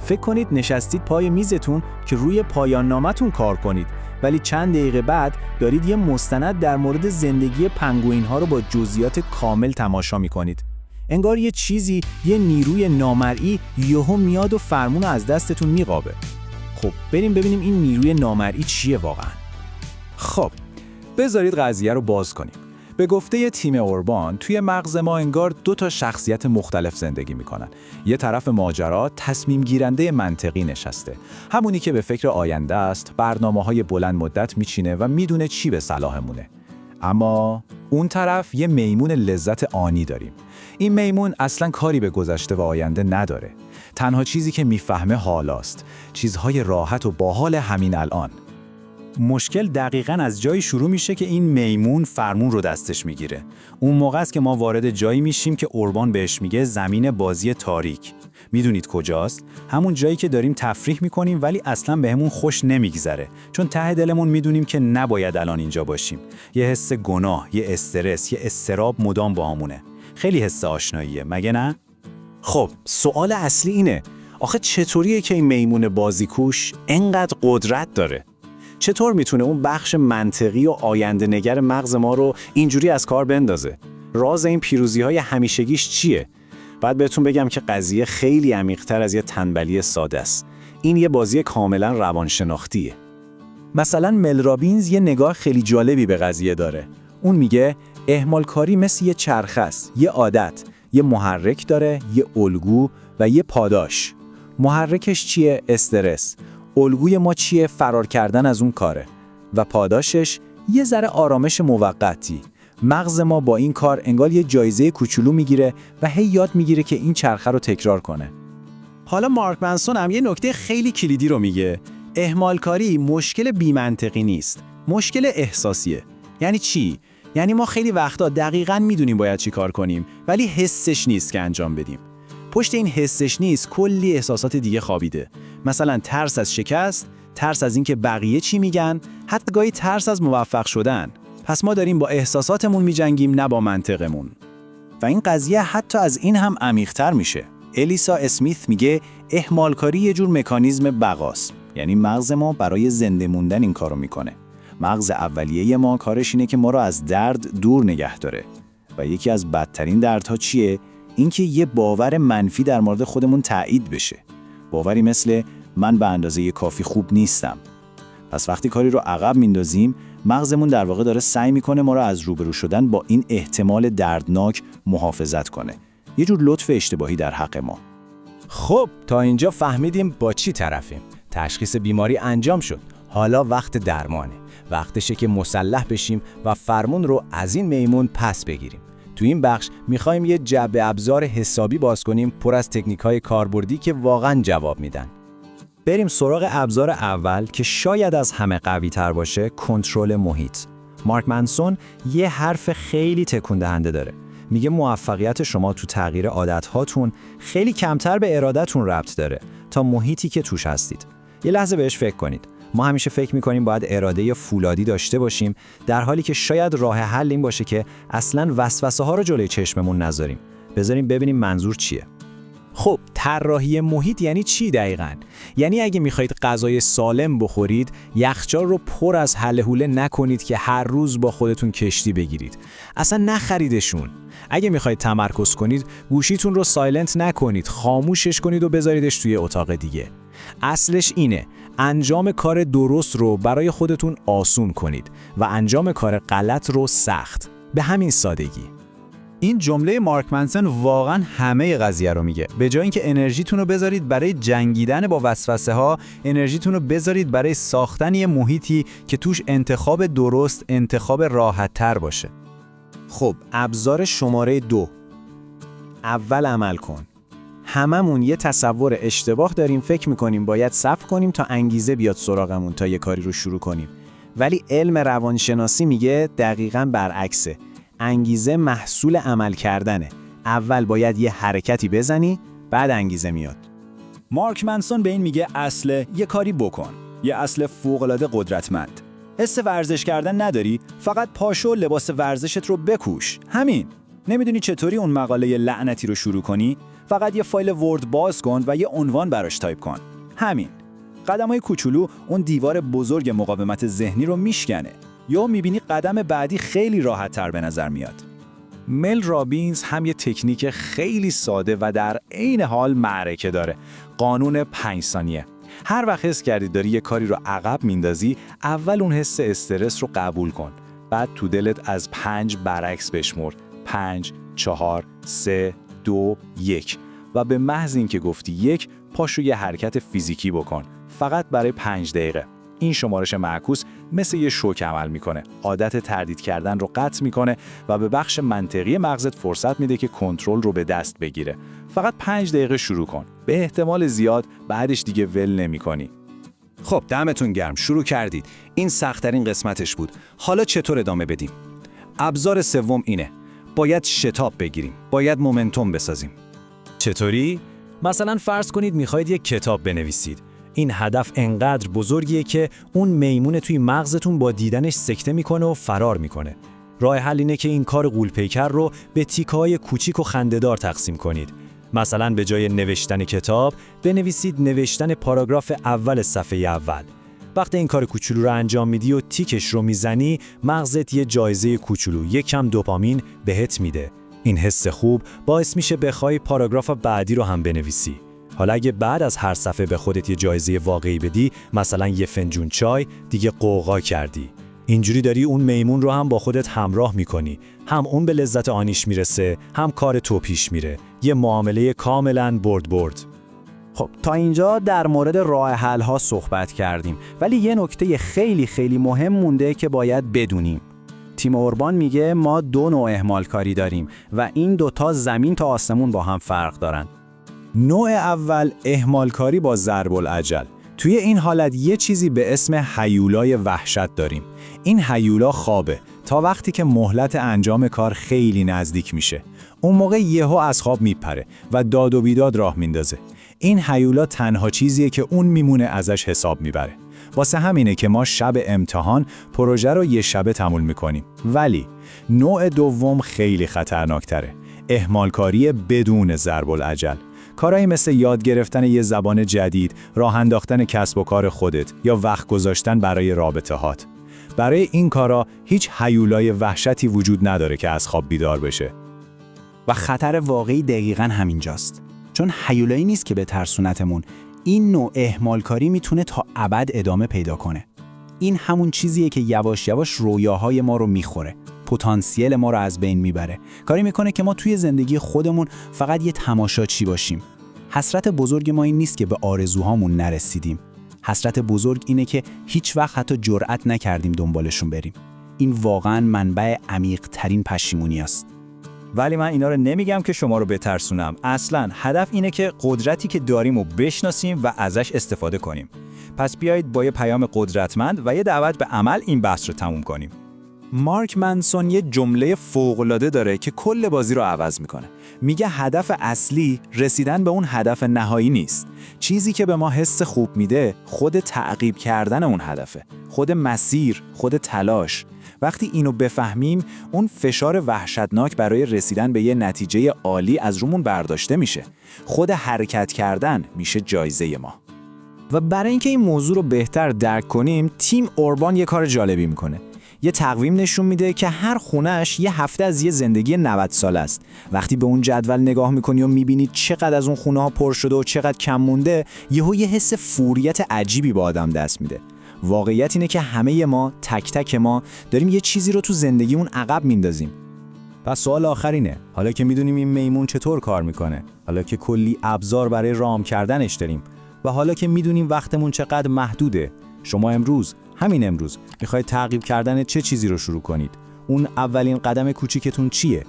فکر کنید نشستید پای میزتون که روی پایان نامتون کار کنید، ولی چند دقیقه بعد دارید یه مستند در مورد زندگی پنگوئین ها رو با جزئیات کامل تماشا میکنید. انگار یه چیزی، یه نیروی نامرئی یهو میاد و فرمون از دستتون میقابه. خب بریم ببینیم این نیروی نامرئی چیه واقعا. خب بذارید قضیه رو باز کنیم. به گفته تیم اوربان توی مغز ما انگار 2 شخصیت مختلف زندگی میکنن. یه طرف ماجرا تصمیم گیرنده منطقی نشسته، همونی که به فکر آینده است، برنامه‌های بلند مدت میچینه و میدونه چی به صلاحمونه. اما اون طرف یه میمون لذت آنی داریم. این میمون اصلاً کاری به گذشته و آینده نداره. تنها چیزی که میفهمه حالاست، چیزهای راحت و باحال همین الان. مشکل دقیقاً از جایی شروع میشه که این میمون فرمون رو دستش میگیره. اون موقع است که ما وارد جایی میشیم که اوربان بهش میگه زمین بازی تاریک. میدونید کجاست؟ همون جایی که داریم تفریح میکنیم ولی اصلاً بهمون خوش نمیگذره، چون ته دلمون میدونیم که نباید الان اینجا باشیم. یه حس گناه، یه استرس، یه اضطراب مدام باهامونه. خیلی حس آشناییه، مگه نه؟ خب سوال اصلی اینه، آخه چطوریه که این میمون بازیکوش انقدر قدرت داره؟ چطور میتونه اون بخش منطقی و آینده نگر مغز ما رو اینجوری از کار بندازه؟ راز این پیروزی‌های همیشگیش چیه؟ بعد بهتون بگم که قضیه خیلی عمیق‌تر از یه تنبلی ساده است. این یه بازی کاملا روانشناختیه. مثلا مل رابینز یه نگاه خیلی جالبی به قضیه داره. اون میگه اهمالکاری مثل یه چرخه است، یه عادت، یه محرک داره، یه الگو و یه پاداش. محرکش چیه؟ استرس. الگوی ما چیه؟ فرار کردن از اون کاره. و پاداشش یه ذره آرامش موقتی. مغز ما با این کار انگار یه جایزه کوچولو میگیره و هی یاد میگیره که این چرخه رو تکرار کنه. حالا مارک منسون هم یه نکته خیلی کلیدی رو میگه. اهمالکاری مشکل بی‌منطقی نیست، مشکل احساسیه. یعنی چی؟ یعنی ما خیلی وقتا دقیقاً میدونیم باید چی کار کنیم، ولی حسش نیست که انجام بدیم. پشت این حسش نیست کلی احساسات دیگه خوابیده. مثلا ترس از شکست، ترس از اینکه بقیه چی میگن، حتی گاهی ترس از موفق شدن. پس ما داریم با احساساتمون میجنگیم، نه با منطقمون. و این قضیه حتی از این هم عمیق‌تر میشه. الیسا اسمیت میگه اهمالکاری یه جور مکانیزم بقاست. یعنی مغز ما برای زنده موندن این کارو میکنه. مغز اولیه ما کارش اینه که ما رو از درد دور نگه داره. و یکی از بدترین دردها چیه؟ اینکه یه باور منفی در مورد خودمون تایید بشه. باوری مثل من به اندازه کافی خوب نیستم. پس وقتی کاری رو عقب میندازیم، مغزمون در واقع داره سعی میکنه ما رو از روبرو شدن با این احتمال دردناک محافظت کنه. یه جور لطف اشتباهی در حق ما. خب تا اینجا فهمیدیم با چی طرفیم. تشخیص بیماری انجام شد. حالا وقت درمانه. وقتشه که مسلح بشیم و فرمون رو از این میمون پس بگیریم. تو این بخش میخوایم یه جعبه ابزار حسابی باز کنیم پر از تکنیک‌های کاربردی که واقعاً جواب میدن. بریم سراغ ابزار اول که شاید از همه قوی‌تر باشه، کنترل محیط. مارک منسون یه حرف خیلی تکون دهنده داره. میگه موفقیت شما تو تغییر عادت‌هاتون خیلی کمتر به ارادتون ربط داره تا محیطی که توش هستید. یه لحظه بهش فکر کنید. ما همیشه فکر می‌کنیم باید اراده فولادی داشته باشیم، در حالی که شاید راه حل این باشه که اصلاً وسوسه‌ها رو جلوی چشممون نذاریم. بذاریم ببینیم منظور چیه. خب طراحی محیط یعنی چی دقیقاً؟ یعنی اگه میخواید غذای سالم بخورید، یخچال رو پر از هله هوله نکنید که هر روز با خودتون کشتی بگیرید. اصلا نخریدشون. اگه میخواید تمرکز کنید، گوشیتون رو سایلنت نکنید، خاموشش کنید و بذاریدش توی اتاق دیگه. اصلش اینه، انجام کار درست رو برای خودتون آسون کنید و انجام کار غلط رو سخت. به همین سادگی. این جمله مارک منسون واقعا همه قضیه رو میگه. به جای اینکه انرژیتون رو بذارید برای جنگیدن با وسوسه ها، انرژیتون رو بذارید برای ساختن یه محیطی که توش انتخاب درست، انتخاب راحت تر باشه. خب ابزار شماره 2. اول عمل کن. هممون یه تصور اشتباه داریم، فکر میکنیم باید صبر کنیم تا انگیزه بیاد سراغمون تا یه کاری رو شروع کنیم. ولی علم روانشناسی میگه دقیقاً برعکسه. انگیزه محصول عمل کردنه. اول باید یه حرکتی بزنی، بعد انگیزه میاد. مارک منسون به این میگه اصل یه کاری بکن. یه اصل فوق‌العاده قدرتمند. حس ورزش کردن نداری؟ فقط پاشو لباس ورزشت رو بکوش. همین. نمیدونی چطوری اون مقاله لعنتی رو شروع کنی؟ فقط یه فایل ورد باز کن و یه عنوان براش تایپ کن. همین. قدم‌های کوچولو اون دیوار بزرگ مقاومت ذهنی رو میشکنه. یا میبینی قدم بعدی خیلی راحت‌تر به نظر میاد. مل رابینز هم یه تکنیک خیلی ساده و در عین حال معرکه داره. قانون 5 ثانیه. هر وقت حس کردی داری یه کاری رو عقب میندازی، اول اون حس استرس رو قبول کن. بعد تو دلت از 5 برعکس بشمر. 5، 4، 3، 2، 1. و به محض اینکه گفتی 1، پاشو یه حرکت فیزیکی بکن. فقط برای 5 دقیقه. این شمارش معکوس مثل یه شوک عمل میکنه. عادت تردید کردن رو قطع میکنه و به بخش منطقی مغزت فرصت میده که کنترل رو به دست بگیره. فقط 5 دقیقه شروع کن. به احتمال زیاد بعدش دیگه ول نمیکنی. خب دمتون گرم، شروع کردید. این سخت‌ترین قسمتش بود. حالا چطور ادامه بدیم؟ ابزار سوم اینه. باید شتاب بگیریم. باید مومنتوم بسازیم. چطوری؟ مثلا فرض کنید میخواید یک کتاب بنویسید. این هدف انقدر بزرگیه که اون میمون توی مغزتون با دیدنش سکته میکنه و فرار میکنه. راه حل اینه که این کار غول‌پیکر رو به تیکه‌های کوچیک و خنده‌دار تقسیم کنید. مثلا به جای نوشتن کتاب، بنویسید نوشتن پاراگراف اول صفحه اول. وقتی این کار کوچولو رو انجام میدی و تیکش رو میزنی، مغزت یه جایزه کوچولو، یک کم دوپامین بهت میده. این حس خوب باعث میشه بخوای پاراگراف بعدی رو هم بنویسی. حالا اگه بعد از هر صفحه به خودت یه جایزه واقعی بدی، مثلا یه فنجون چای، دیگه قوقا کردی. اینجوری داری اون میمون رو هم با خودت همراه میکنی. هم اون به لذت آنیش میرسه، هم کار تو پیش میره. یه معامله کاملا برد. خب تا اینجا در مورد راه حل ها صحبت کردیم، ولی یه نکته خیلی خیلی مهم مونده که باید بدونیم. تیم اوربان میگه ما 2 نوع اهمال کاری داریم و این دوتا زمین تا آسمون با هم فرق دارن. نوع اول اهمالکاری با ضرب العجل. توی این حالت یه چیزی به اسم هیولای وحشت داریم. این هیولا خوابه تا وقتی که مهلت انجام کار خیلی نزدیک میشه. اون موقع یهو از خواب میپره و داد و بیداد راه میندازه. این هیولا تنها چیزیه که اون میمونه ازش حساب میبره. واسه همینه که ما شب امتحان پروژه رو یه شبه تموم میکنیم. ولی نوع دوم خیلی خطرناکتره. اهمالکاری بدون ضرب العجل. کارهایی مثل یاد گرفتن یه زبان جدید، راه انداختن کسب و کار خودت یا وقت گذاشتن برای رابطه‌هات. برای این کارا هیچ هیولای وحشتی وجود نداره که از خواب بیدار بشه. و خطر واقعی دقیقاً همینجاست. چون هیولایی نیست که به ترسونتمون، این نوع اهمالکاری میتونه تا ابد ادامه پیدا کنه. این همون چیزیه که یواش یواش رویاهای ما رو میخوره، پتانسیل ما رو از بین میبره. کاری میکنه که ما توی زندگی خودمون فقط یه تماشاچی باشیم. حسرت بزرگ ما این نیست که به آرزوهامون نرسیدیم. حسرت بزرگ اینه که هیچ وقت حتی جرأت نکردیم دنبالشون بریم. این واقعاً منبع عمیق‌ترین پشیمونی است. ولی من اینا رو نمیگم که شما رو بترسونم. اصلاً هدف اینه که قدرتی که داریم رو بشناسیم و ازش استفاده کنیم. پس بیایید با یه پیام قدرتمند و یه دعوت به عمل این بحث رو تموم کنیم. مارک منسون یه جمله فوق‌العاده داره که کل بازی رو عوض میکنه. میگه هدف اصلی رسیدن به اون هدف نهایی نیست. چیزی که به ما حس خوب میده خود تعقیب کردن اون هدفه. خود مسیر، خود تلاش. وقتی اینو بفهمیم، اون فشار وحشتناک برای رسیدن به یه نتیجه عالی از رومون برداشته میشه. خود حرکت کردن میشه جایزه ما. و برای اینکه این موضوع رو بهتر درک کنیم، تیم اوربان یه کار جالبی میکنه. یه تقویم نشون میده که هر خونه‌اش یه هفته از یه زندگی 90 ساله است. وقتی به اون جدول نگاه میکنی و میبینی چقدر از اون خونه‌ها پر شده و چقدر کم مونده، یهو یه حس فوریت عجیبی به آدم دست میده. واقعیت اینه که همه ما، تک تک ما، داریم یه چیزی رو تو زندگیمون عقب میندازیم. پس سوال آخر اینه، حالا که میدونیم این میمون چطور کار میکنه، حالا که کلی ابزار برای رام کردنش داریم و حالا که میدونیم وقتمون چقدر محدوده، شما امروز، همین امروز، میخواید تعقیب کردن چه چیزی رو شروع کنید؟ اون اولین قدم کوچیکتون چیه؟